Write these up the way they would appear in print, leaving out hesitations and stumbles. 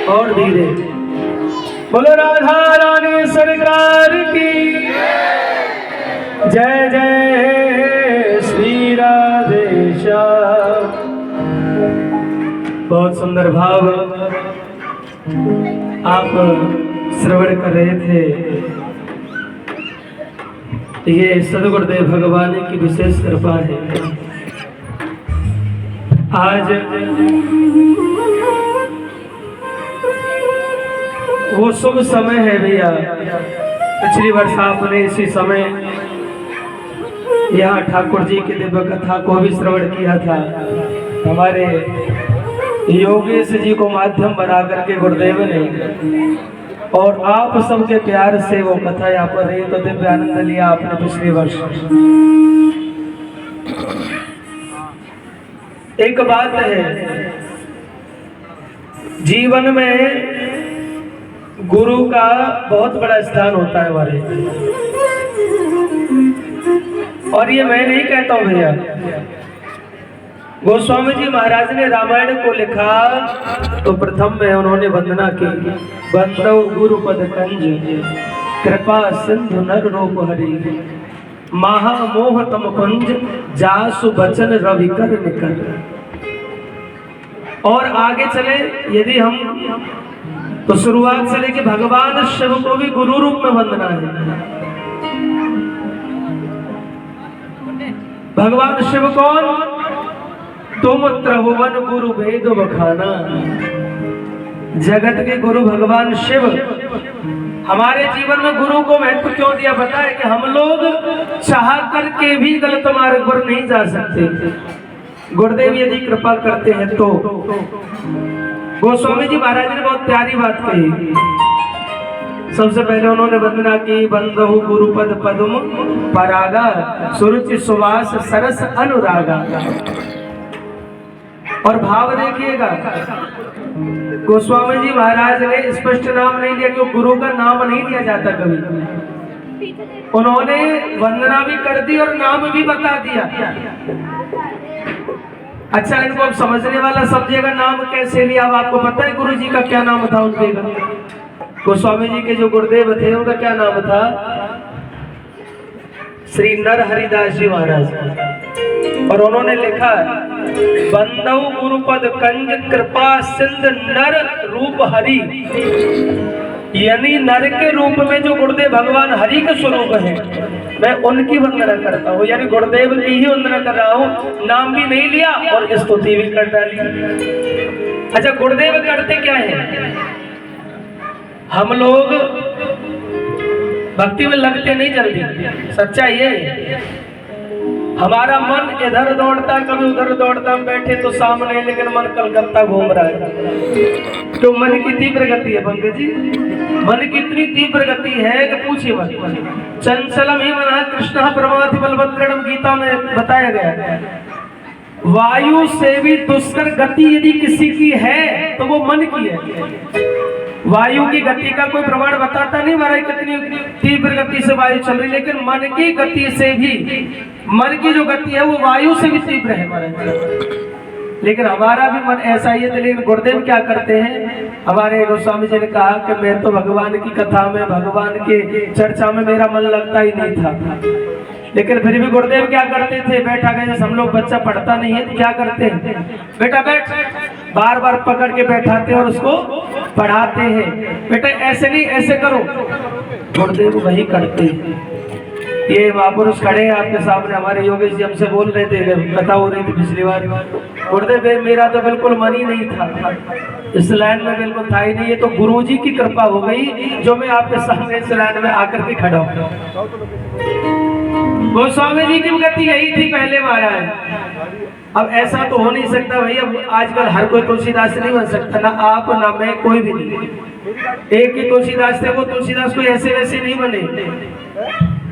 और धीरे। बोलो राधा रानी सरकार की जय जय श्री राधेश्याम। बहुत सुंदर भाव आप श्रवण कर रहे थे। ये सदगुरुदेव भगवान की विशेष कृपा है। आज वो शुभ समय है भैया। पिछली वर्ष आपने इसी समय यहाँ ठाकुर जी की दिव्य कथा को भी श्रवण किया था। हमारे योगेश जी को माध्यम बना करके गुरुदेव ने, और आप सबके प्यार से वो कथा यहाँ पर रही, तो दिव्य आनंद लिया आपने पिछले वर्ष। एक बात है, जीवन में गुरु का बहुत बड़ा स्थान होता है हमारे। और ये मैं नहीं कहता हूं भैया, गोस्वामी जी महाराज ने रामायण को लिखा तो प्रथम में उन्होंने वंदना की। बंदौ गुरुपद कंज कृपा सिंधु नर रूप हरि, महामोह तम कुंज जासु बचन रवि कर निकर। और आगे चले यदि हम, तो शुरुआत से लेके भगवान शिव को भी गुरु रूप में वंदना है। भगवान शिव कौन? तुम त्रिभुवन गुरु वेद बखाना। जगत के गुरु भगवान शिव। हमारे जीवन में गुरु को महत्व क्यों दिया पता है? कि हम लोग चाह करके भी गलत मार्ग पर नहीं जा सकते। गुरुदेव यदि कृपा करते हैं तो। गोस्वामी जी महाराज ने बहुत प्यारी बात कही। सबसे पहले उन्होंने वंदना की, बंदहु गुरुपद पद्म परागा सुरुचि सुवास सरस अनुरागा। और भाव देखिएगा, गोस्वामी जी महाराज ने स्पष्ट नाम नहीं दिया, क्यों गुरु का नाम नहीं दिया जाता कभी। उन्होंने वंदना भी कर दी और नाम भी बता दिया। अच्छा, इनको अब समझने वाला समझेगा नाम कैसे लिया। अब आपको पता है गुरु जी का क्या नाम था उनके? गोस्वामी जी के जो गुरुदेव थे उनका क्या नाम था? श्री नर हरिदास जी महाराज। और उन्होंने लिखा, बंदौ गुरुपद कंज कृपा सिंध नर रूप हरि। यानी नर के रूप में जो गुरुदेव भगवान हरि के स्वरूप है, मैं उनकी वंदना करता हूँ। यानी गुरुदेव की ही वंदना कर रहा हूँ। नाम भी नहीं लिया और स्तुति भी कर डाली। अच्छा, गुरुदेव करते क्या है? हम लोग भक्ति में लगते नहीं जल्दी। सच्चाई है, हमारा मन इधर दौड़ता कभी उधर दौड़ता। हम बैठे तो सामने, लेकिन मन कलकत्ता घूम रहा है। तो मन की तीव्र गति है पंकज जी, मन की इतनी तीव्र गति है कि पूछिए मत। चंचलम ही मन कृष्ण प्रमाथि बलभद्रणम, गीता में बताया गया है। वायु से भी दुष्कर गति यदि किसी की है तो वो मन की है। वायु की गति का कोई प्रमाण बताता नहीं महाराज कितनी तीव्र गति से वायु चल रही, लेकिन मन की गति से भी, मन की जो गति है वो वायु से भी तीव्र है महाराज। लेकिन हमारा भी मन ऐसा ही है। लेकिन गुरुदेव क्या करते हैं? हमारे गोस्वामी जी ने कहा कि मैं तो भगवान की कथा में, भगवान के चर्चा में मेरा मन लगता ही नहीं था। लेकिन फिर भी गुरुदेव क्या करते थे? बैठा गए, जैसे हम लोग बच्चा पढ़ता नहीं है तो क्या करते हैं? बेटा बैठ, बार बार पकड़ के बैठाते हैं और उसको पढ़ाते हैं। बेटा ऐसे नहीं, ऐसे करो। गुरुदेव वही करते हैं। ये महापुरुष खड़े हैं आपके सामने, हमारे योगेश जी हमसे बोल रहे थे, कथा हो रही थी पिछली बार। गुरुदेव मेरा तो बिल्कुल मन ही नहीं था, इस लाइन में बिल्कुल था ही नहीं। ये तो गुरु जी की कृपा हो गई जो मैं आपके सामने इस लाइन में आकर के खड़ा हूँ। गोस्वामी जी की गति यही थी पहले महाराज। अब ऐसा तो हो नहीं सकता भैया, आजकल हर कोई तुलसीदास नहीं बन सकता, ना आप ना मैं, कोई भी नहीं। एक ही तुलसीदास थे, वो तुलसीदास कोई ऐसे वैसे नहीं बने।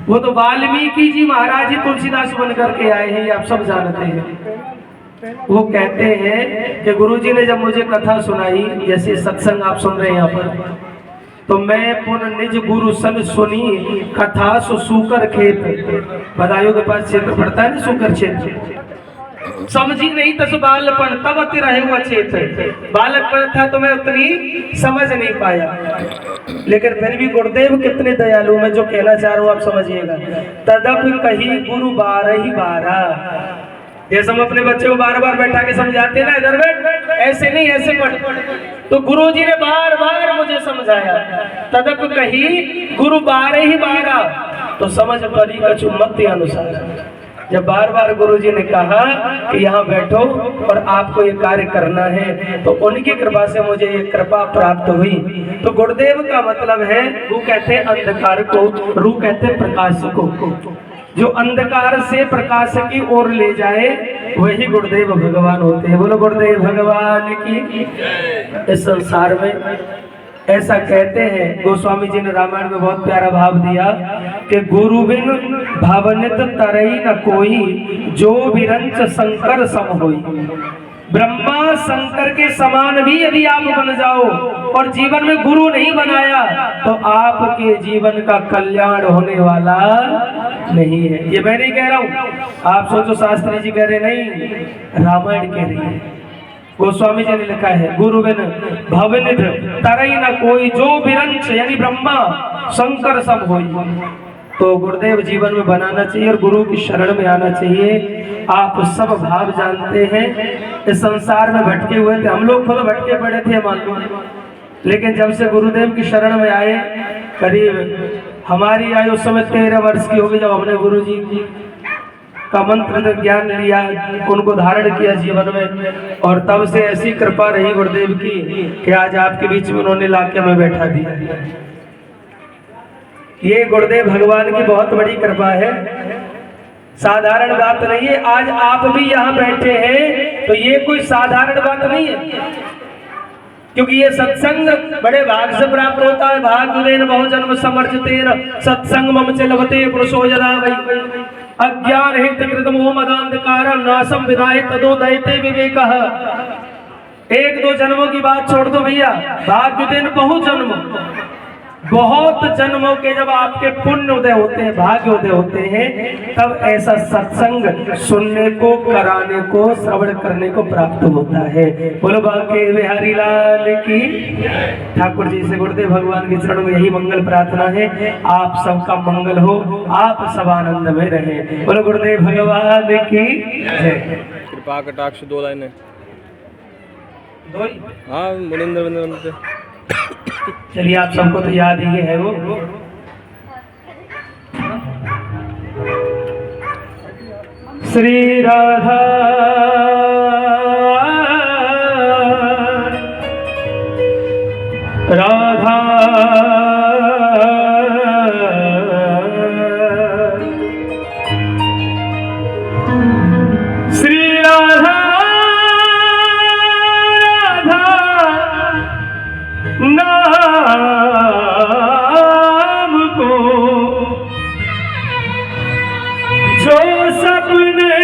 वो तो वाल्मीकि जी महाराज ही तुलसीदास बन करके आए हैं, ये आप सब जानते हैं। वो कहते हैं कि गुरुजी ने जब मुझे कथा सुनाई, जैसे सत्संग आप सुन रहे हैं यहाँ पर, तो मैं पुनः निज गुरु संग सुनी कथा सुकर खेत। बदायूं के पास क्षेत्र पड़ता है ना, सुकर क्षेत्र। समझी नहीं तस बालपन तब अति रहे वो अचेत। बालकपन था तो मैं उतनी समझ नहीं पाया, लेकिन फिर भी गुरुदेव कितने दयालु, मैं जो कहना चाह रहा हूँ आप समझिएगा। तदप कही गुरु 12 जैसे हम अपने बच्चे को बार बार बैठा के समझाते हैं ना, इधर बैठ, ऐसे नहीं ऐसे पढ़, तो गुरुजी ने बार बार मुझे समझाया। तदप कही गुरु 12 तो समझ परी कछु मत अनुसार। जब बार बार गुरुजी ने कहा कि यहाँ बैठो और आपको ये कार्य करना है, तो उनकी कृपा से मुझे ये कृपा प्राप्त हुई। तो गुरुदेव का मतलब है, वो कहते हैं अंधकार को, रू कहते हैं प्रकाश को। जो अंधकार से प्रकाश की ओर ले जाए वही गुरुदेव भगवान होते हैं। बोलो गुरुदेव भगवान की। इस संसार में ऐसा कहते हैं, गोस्वामी जी ने रामायण में बहुत प्यारा भाव दिया कि गुरु बिन भावनित तरई न कोई, जो विरंच शंकर सम होई। ब्रह्मा शंकर के समान भी यदि आप बन जाओ और जीवन में गुरु नहीं बनाया तो आपके जीवन का कल्याण होने वाला नहीं है। ये मैं नहीं कह रहा हूँ, आप सोचो शास्त्री जी कह रहे नहीं, रामायण कह रही है। गोस्वामी जी ने लिखा है, गुरु बिन भवनिध तरई न कोई, जो विरंच यानी ब्रह्मा शंकर सब होई। तो गुरुदेव जीवन में बनाना चाहिए और गुरु की शरण में आना चाहिए। आप सब भाव जानते हैं, इस संसार में भटके हुए थे, हम लोग खुद भटके पड़े थे मान लो, लेकिन जब से गुरुदेव की शरण में आए, करीब हमारी आयु उस समय 13 वर्ष की होगी, जब हमने गुरु जी का मंत्र ज्ञान लिया, उनको धारण किया जीवन में, और तब से ऐसी कृपा रही गुरुदेव की कि आज आपके बीच में उन्होंने लाके हमें बैठा दिया। ये गुरुदेव भगवान की बहुत बड़ी कृपा है, साधारण बात नहीं है। आज आप भी यहाँ बैठे हैं तो ये कोई साधारण बात नहीं है, क्योंकि ये सत्संग बड़े भाग से प्राप्त होता है। भाग्येन बहुजन्म समर्जितेन सत्संग मम च लभते पुरुषो यदा वै अज्ञान हित कृतम मदांधकार नासम विदाय तदोदयते विवेकः। 1-2 जन्मों की बात छोड़ दो भैया, भाग्येन बहुजन्म, बहुत जन्मों के जब आपके पुण्य उदय होते हैं, भाग्य उदय होते हैं, तब ऐसा सत्संग सुनने को, कराने को, श्रवण करने को प्राप्त होता है। बोलो बांके बिहारी लाल की। ठाकुर जी से गुरुदेव भगवान के चरणों में यही मंगल प्रार्थना है, आप सबका मंगल हो, आप सब आनंद में रहें। बोलो गुरुदेव भगवान की जय। कृपा कटाक्ष 2 लाइनें। हाँ मुनिंद्र चलिए, आप सबको तो याद ही है वो। श्री राधा राधा श्री राधा नाम को जो सपने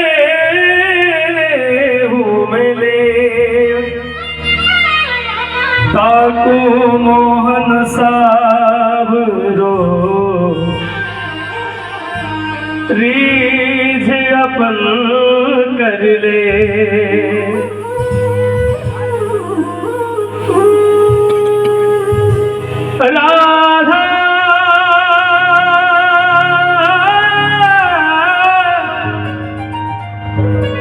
मिले, ताकू मोहन साबरो रीझ अपन कर ले। राधा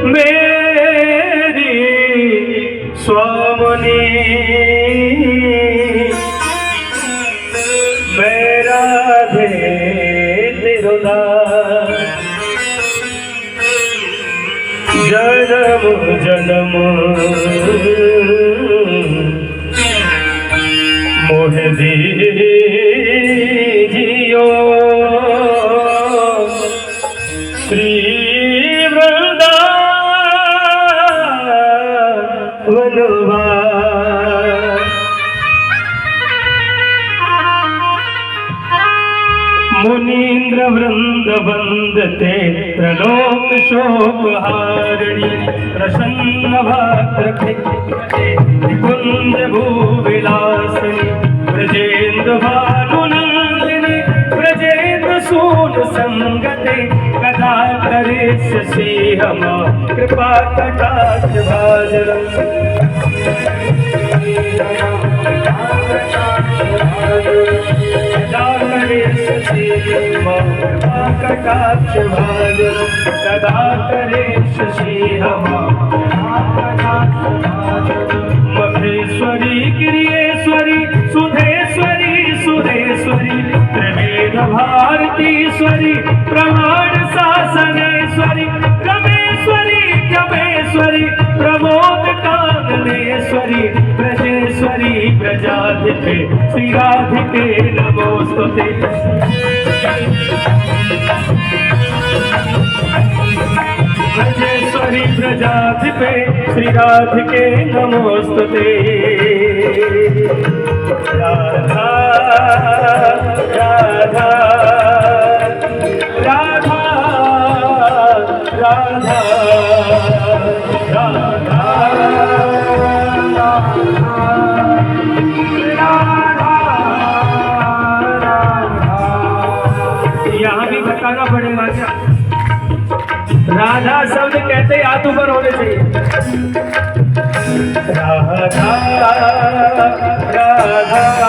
मेरी स्वामिनी, मेरा धे तिरुदास, जन्म जन्म मोह दीजियो श्री वृंदावन। मुनीन्द्र वृंद वंदते प्रलोक शोक हारिणी, प्रसन्न भाद्रके कुंज भूविलासिनी, ब्रजेन्द्र भानुनंदिनी, ब्रजेन्द्र सून संगते, कदा करे शशि हम कृपा कटाक्ष भाजरम सदा करे शशि हम कृपा कटाक्ष भाजरम सदा करे शशि हम महेश्वरी गिरियेश्वरी सुधेश्वरी सुधेश्वरी त्रिवेद भारतीश्वरी प्रमाण शासनेश्वरी रमेश्वरी रमेश्वरी प्रमोद काननेश्वरी ब्रजेश्वरी प्रजाधिपे श्री राधिके नमोस्तुते ब्रजेश्वरी प्रजाधिपे श्री राधिके नमोस्तुते राधा राधा राधा राधा यहाँ भी बताना पड़ेगा क्या? राधा शब्द कहते ही हाथ ऊपर होने चाहिए। राधा राधा राधा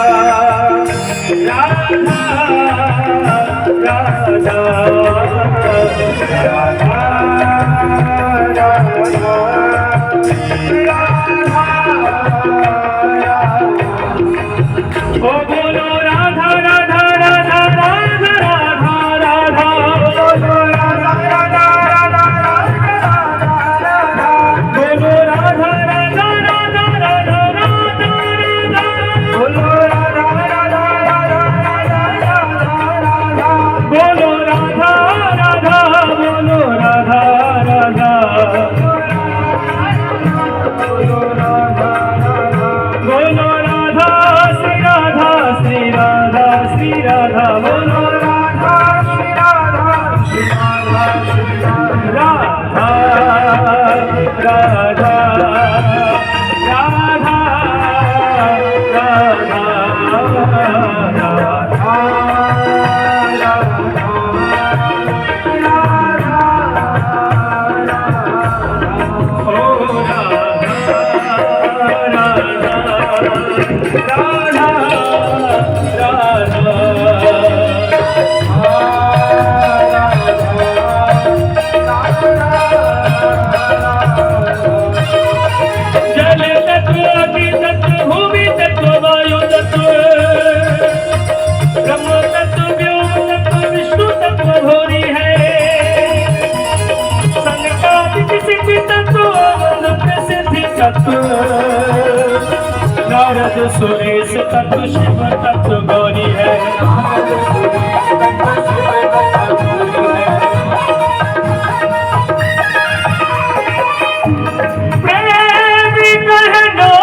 ओ बोलो राधा राधा राधा राधा राधा राधा बोलो राधा राधा राधा राधा बोलो राधा राधा राधा राधा राधा बोलो राधा राधा राधा राधा बोलो राधा राधा बोलो राधा राधा बोलो राधा श्री राधा श्री राधा श्री राधा बोलो राधा श्री राधा श्री राधा श्री राधा राधा राधा जल तत्व अग्नि तत्व भूमि तत्व वायु तत्व ब्रह्म तत्व व्योम तत्व विष्णु तत्व भोरी है संगतादि सिद्धि तत्व प्रसिद्धि तत्व नारद सुरेश तत्व शिव तत्व गौरी है प्रेमी कहनो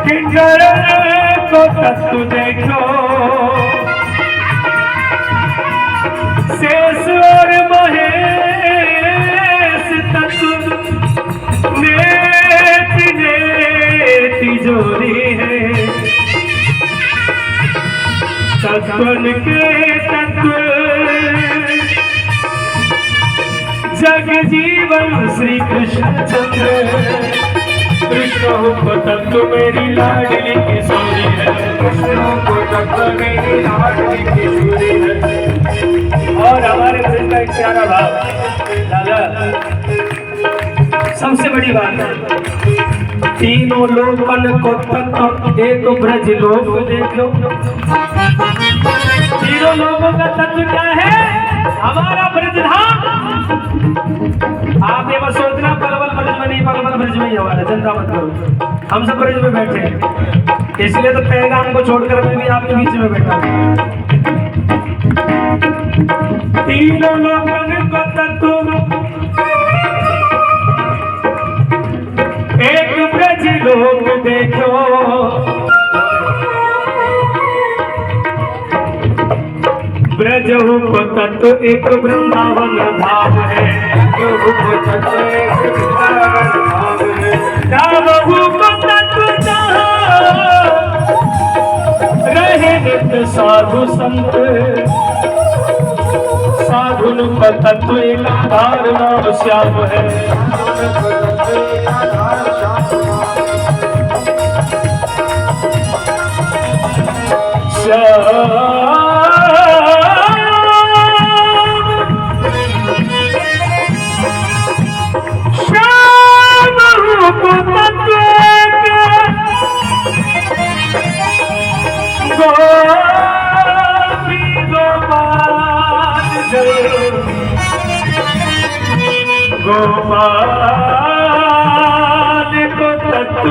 किंकर को तत्व देखो शेष और महेश तत्व नेति नेति जोरी है तत्वन के तत्व जग जीवन श्री कृष्ण चंद्र कृष्ण को तत्व मेरी लाडली किशोरी है कृष्ण को तत्व मेरी लाडली किशोरी है। और हमारे ब्रज का एक प्यारा भाव दादा सबसे बड़ी बात है तीनों लोकन को तत्व एक ब्रज लोक देखो तीनों लोगों का तत्व क्या है हमारा ब्रज धाम। आप ये बस सोचना पलवल ब्रज में नहीं पलवल ब्रज में ही हमारा चिंता मत करो हम सब ब्रज में बैठे हैं इसलिए तो पैगाम को छोड़कर मैं भी आपके बीच में बैठा हूँ। तीनों लोगन को तत्व एक ब्रज लोक देखो ब्रज को तत्व एक वृंदावन धाम है रहे नित्य साधु संत उनका तत्व एक आधार नाम श्याम है। श्याम रूप तत्व गोपाल को तत्व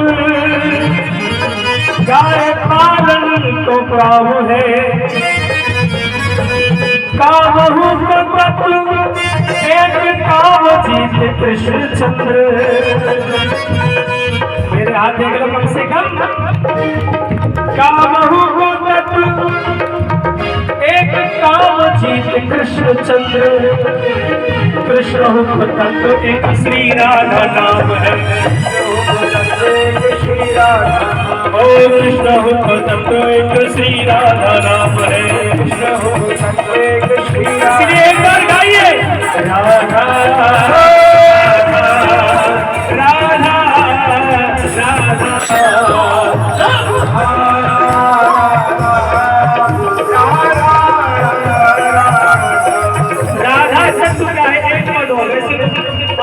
गाय पालन को काम है। कामहु को तत्व एक काम जीत कृष्ण चंद्र। मेरे हाथ देख लो कम से कम। कामहु को तत्व एक काम जीत कृष्ण चंद्र। कृष्ण को तत्व एक श्री राधा नाम है। श्री राधा ओ कृष्ण को तत्व एक श्री राधा नाम है। कृष्ण को तत्व एक श्री राधा। एक बार गाइए राधा राधा राधा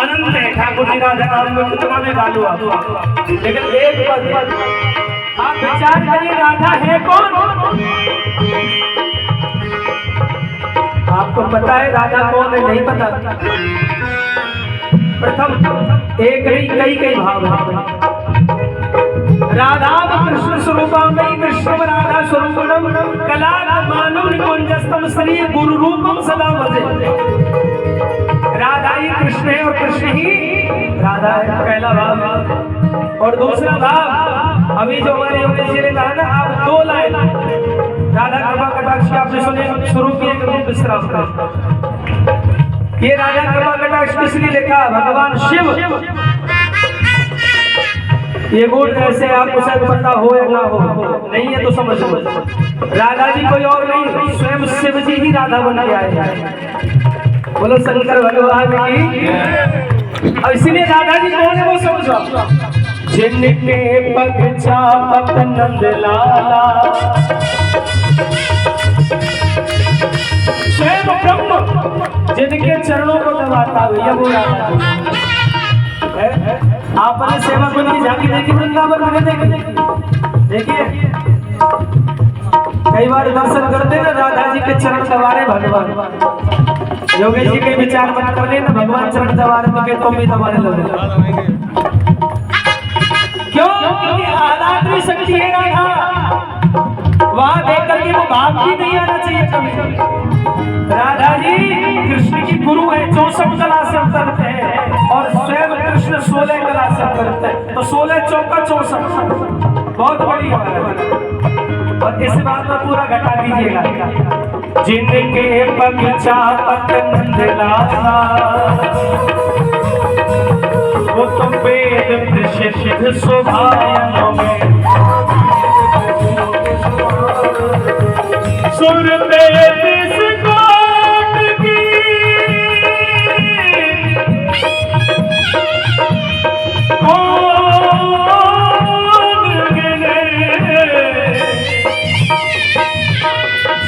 अनंत है। ठाकुर जी राधा नाम में कितना में गालू आप, लेकिन एक पद आप विचार करिए राधा है कौन? आपको पता है राधा कौन है? नहीं पता। प्रथम एक नहीं कई भाव है। राधा कृष्ण स्वरूपम कृष्ण राधा स्वरूपम कला मानव निकुंजस्तम श्री गुरु रूपम सदा भजे। राधा ही कृष्ण है और कृष्ण ही राधा है, पहला भाव। और दूसरा भाव अभी जो हमारे योगेश जी ने कहा ना, आप दो लाइन राधा कृपा कटाक्ष की आपने सुने, शुरू किए रूप विश्राम कर। ये राधा कृपा कटाक्ष किसने लिखा? भगवान शिव। ये गुण ऐसे आपको शायद पता हो या ना हो, नहीं है तो समझ लो। राधा जी कोई और नहीं, स्वयं शिव जी ही राधा बन के आए हैं। बोलो शंकर भगवान की। और इसीलिए राधा जी कौन है वो समझो। जिनके पग चापत नंद लाला स्वयं ब्रह्म जिनके चरणों को दबाता हुआ वो राधा है। आपने सेवा कुंज की झांकी देखी वृंदावन में? देखिए कई बार दर्शन करते ना राधा जी के चरण दबारे भगवान। योगेश जी के विचार मत कर लेना, भगवान चरण दबारे तो के तुम भी दबाने लोगे। क्यों? क्योंकि आराधना शक्ति है राधा। वहां देख करके वो भाव भी नहीं आना चाहिए कभी। राधा जी कृष्ण की गुरु है, 64 कला से अवतरित है और स्वयं कृष्ण 16 कला से अवतरित है। तो 16 चौका 64 बहुत बड़ी बात है। और इस बात में पूरा घटा दीजिएगा। जिनके पग चापत नंद लाला वो तो वेद सिद्ध शोभायनों में सुर तेज कोट की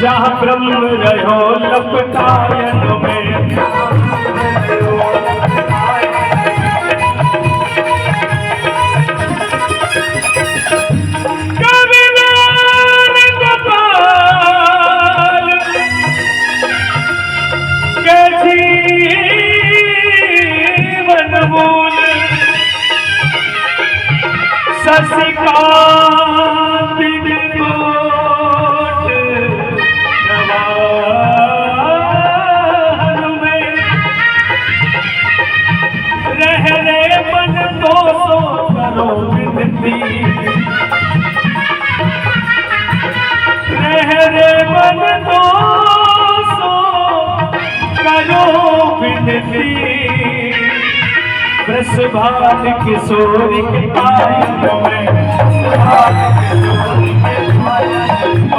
जहाँ ब्रह्म रहो लपटायन में। कविलाल गोपाल के जीवन मूल शशिकांत वृषभान किशोर के पायल में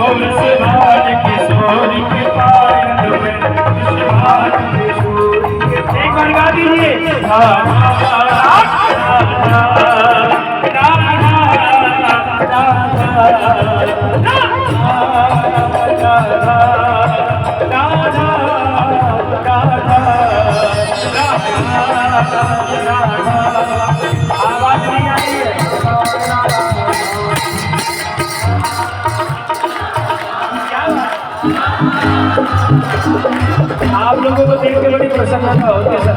वृषभान किशोर गौरी के पायल में विश्वास सूरी। एक बार गा दीजिए। आवाज नहीं आ रही है। आप लोगों को देख के बड़ी प्रसन्नता होती है।